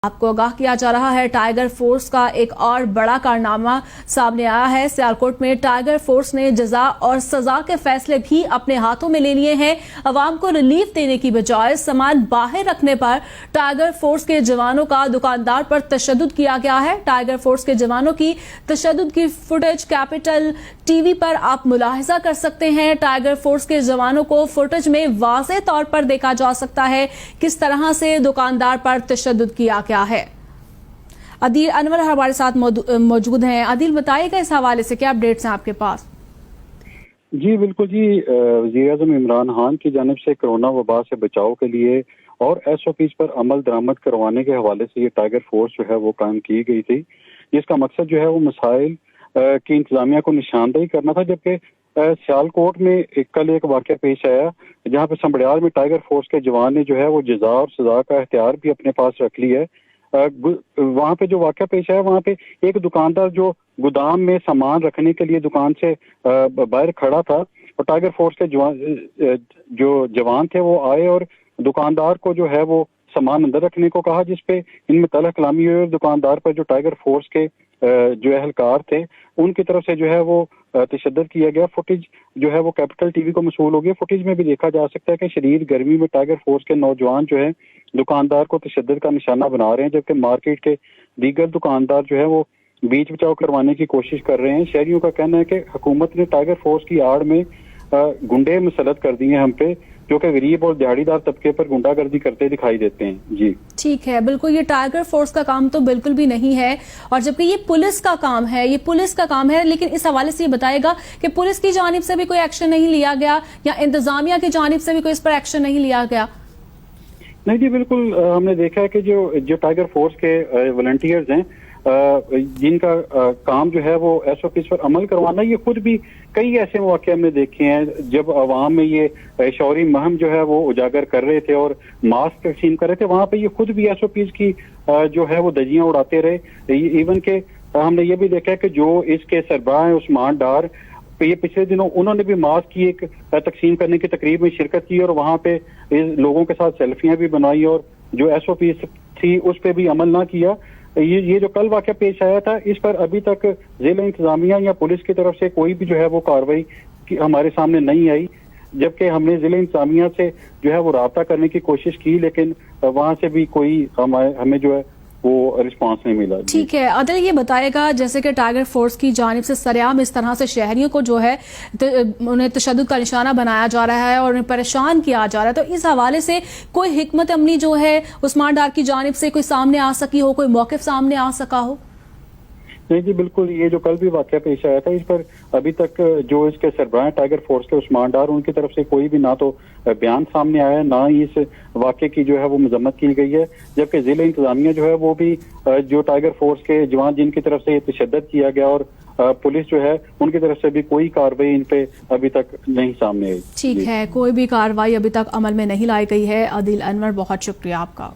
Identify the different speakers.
Speaker 1: آپ کو آگاہ کیا جا رہا ہے ٹائیگر فورس کا ایک اور بڑا کارنامہ سامنے آیا ہے۔ سیالکوٹ میں ٹائیگر فورس نے جزا اور سزا کے فیصلے بھی اپنے ہاتھوں میں لے لیے ہیں۔ عوام کو ریلیف دینے کی بجائے سامان باہر رکھنے پر ٹائیگر فورس کے جوانوں کا دکاندار پر تشدد کیا گیا ہے۔ ٹائیگر فورس کے جوانوں کی تشدد کی فوٹیج کیپٹل ٹی وی پر آپ ملاحظہ کر سکتے ہیں۔ ٹائیگر فورس کے جوانوں کو فوٹیج میں واضح طور پر دیکھا جا سکتا ہے کس طرح سے دکاندار پر تشدد کیا گیا ہے۔ عدیل انور ہمارے ساتھ موجود ہیں۔ عدیل بتائیے گا اس حوالے سے کیا اپڈیٹس ہیں آپ کے پاس؟
Speaker 2: جی بالکل جی، وزیر اعظم عمران خان کی جانب سے کرونا وبا سے بچاؤ کے لیے اور ایس او پیز پر عمل درآمد کروانے کے حوالے سے یہ ٹائیگر فورس جو ہے وہ قائم کی گئی تھی، جس کا مقصد جو ہے وہ مسائل کی انتظامیہ کو نشاندہی کرنا تھا۔ جبکہ سیالکوٹ میں کل ایک واقعہ پیش آیا جہاں پہ سمبڑیال میں ٹائیگر فورس کے جوان نے جو ہے وہ جزا اور سزا کا اختیار بھی اپنے پاس رکھ لی ہے۔ وہاں پہ جو واقعہ پیش آیا وہاں پہ ایک دکاندار جو گودام میں سامان رکھنے کے لیے دکان سے باہر کھڑا تھا، اور ٹائیگر فورس کے جو جوان تھے وہ آئے اور دکاندار کو جو ہے وہ سامان اندر رکھنے کو کہا، جس پہ ان میں تلخ کلامی ہوئی اور دکاندار پر جو ٹائیگر فورس کے جو اہلکار تھے ان کی طرف سے جو ہے وہ تشدد کیا گیا۔ فوٹیج جو ہے وہ کیپٹل ٹی وی کو موصول ہو گئی۔ فوٹیج میں بھی دیکھا جا سکتا ہے کہ شدید گرمی میں ٹائیگر فورس کے نوجوان جو ہے دکاندار کو تشدد کا نشانہ بنا رہے ہیں، جبکہ مارکیٹ کے دیگر دکاندار جو ہے وہ بیچ بچاؤ کروانے کی کوشش کر رہے ہیں۔ شہریوں کا کہنا ہے کہ حکومت نے ٹائیگر فورس کی آڑ میں گنڈے مسلط کر دیے ہیں ہم پہ، جو کہ غریب اور دیہڑی دار طبقے پر گنڈا گردی کرتے دکھائی دیتے ہیں۔ جی
Speaker 1: ٹھیک ہے، بالکل یہ ٹائیگر فورس کا کام تو بالکل بھی نہیں ہے، اور جبکہ یہ پولیس کا کام ہے، لیکن اس حوالے سے یہ بتائے گا کہ پولیس کی جانب سے بھی کوئی ایکشن نہیں لیا گیا یا انتظامیہ کی جانب سے بھی کوئی اس پر ایکشن نہیں لیا گیا؟
Speaker 2: نہیں جی بالکل، ہم نے دیکھا ہے کہ جو ٹائیگر فورس کے والنٹیئرز ہیں جن کا کام جو ہے وہ ایس او پیز پر عمل کروانا، یہ خود بھی کئی ایسے مواقع ہم نے دیکھے ہیں جب عوام میں یہ شعوری مہم جو ہے وہ اجاگر کر رہے تھے اور ماسک تقسیم کر رہے تھے، وہاں پہ یہ خود بھی ایس او پیز کی جو ہے وہ دھجیاں اڑاتے رہے۔ ایون کہ ہم نے یہ بھی دیکھا کہ جو اس کے سربراہ ہیں عثمان ڈار، یہ پچھلے دنوں انہوں نے بھی ماسک کی ایک تقسیم کرنے کی تقریب میں شرکت کی اور وہاں پہ لوگوں کے ساتھ سیلفیاں بھی بنائی، اور جو ایس او پیز تھی اس پہ بھی عمل نہ کیا۔ یہ جو کل واقعہ پیش آیا تھا اس پر ابھی تک ضلع انتظامیہ یا پولیس کی طرف سے کوئی بھی جو ہے وہ کارروائی ہمارے سامنے نہیں آئی، جبکہ ہم نے ضلع انتظامیہ سے جو ہے وہ رابطہ کرنے کی کوشش کی لیکن وہاں سے بھی کوئی ہمیں جو ہے وہ رسپانس نہیں ملا۔
Speaker 1: ٹھیک ہے، عدل یہ بتائے گا جیسے کہ ٹائیگر فورس کی جانب سے سرعام اس طرح سے شہریوں کو جو ہے انہیں تشدد کا نشانہ بنایا جا رہا ہے اور انہیں پریشان کیا جا رہا ہے، تو اس حوالے سے کوئی حکمت عملی جو ہے عثمان ڈار کی جانب سے کوئی سامنے آ سکی ہو، کوئی موقف سامنے آ سکا ہو؟
Speaker 2: نہیں جی بالکل، یہ جو کل بھی واقعہ پیش آیا تھا اس پر ابھی تک جو اس کے سربراہ ٹائیگر فورس کے عثمان ڈار، ان کی طرف سے کوئی بھی نہ تو بیان سامنے آیا نہ ہی اس واقعے کی جو ہے وہ مذمت کی گئی ہے، جبکہ ضلع انتظامیہ جو ہے وہ بھی جو ٹائیگر فورس کے جوان جن کی طرف سے یہ تشدد کیا گیا اور پولیس جو ہے ان کی طرف سے بھی کوئی کارروائی ان پہ ابھی تک نہیں سامنے آئی۔
Speaker 1: ٹھیک ہے، کوئی بھی کارروائی ابھی تک عمل میں نہیں لائی گئی ہے۔ عدیل انور، بہت شکریہ آپ کا۔